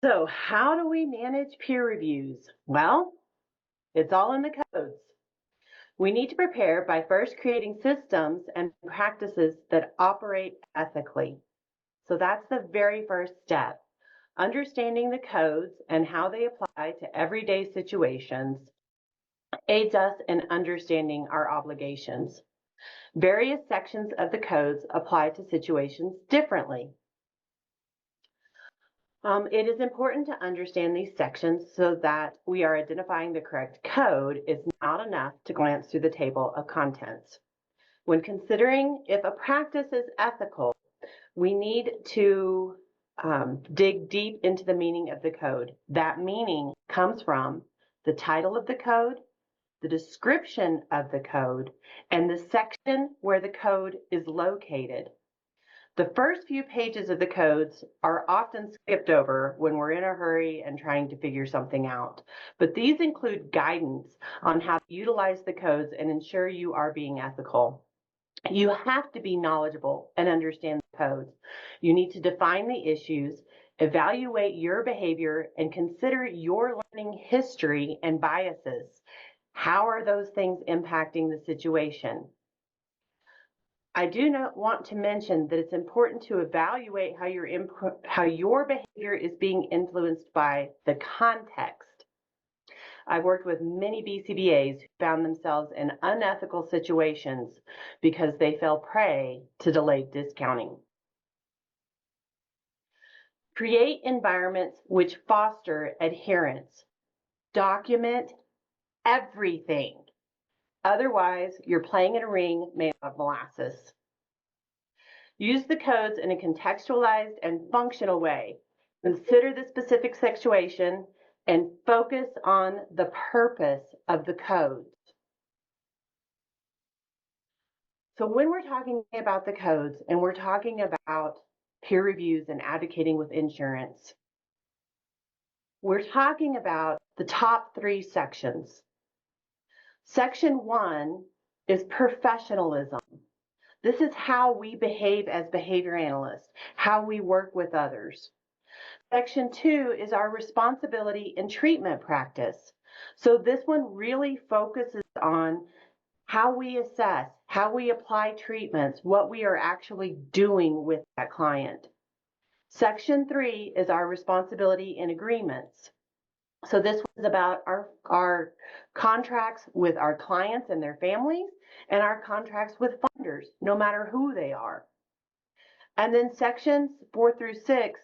So how do we manage peer reviews? Well, it's all in the codes. We need to prepare by first creating systems and practices that operate ethically. So that's the very first step. Understanding the codes and how they apply to everyday situations aids us in understanding our obligations. Various sections of the codes apply to situations differently. It is important to understand these sections so that we are identifying the correct code. Is not enough to glance through the table of contents. When considering if a practice is ethical, we need to dig deep into the meaning of the code. That meaning comes from the title of the code, the description of the code, and the section where the code is located. The first few pages of the codes are often skipped over when we're in a hurry and trying to figure something out. But these include guidance on how to utilize the codes and ensure you are being ethical. You have to be knowledgeable and understand the codes. You need to define the issues, evaluate your behavior, and consider your learning history and biases. How are those things impacting the situation? I do not want to mention that it's important to evaluate how your behavior is being influenced by the context. I've worked with many BCBAs who found themselves in unethical situations because they fell prey to delayed discounting. Create environments which foster adherence. Document everything. Otherwise, you're playing in a ring made of molasses. Use the codes in a contextualized and functional way. Consider the specific situation and focus on the purpose of the codes. So when we're talking about the codes and we're talking about peer reviews and advocating with insurance, we're talking about the top 3 sections. Section 1 is professionalism. This is how we behave as behavior analysts, how we work with others. Section 2 is our responsibility in treatment practice. So this one really focuses on how we assess, how we apply treatments, what we are actually doing with that client. Section 3 is our responsibility in agreements. So this was about our contracts with our clients and their families and our contracts with funders, no matter who they are. And then sections 4 through 6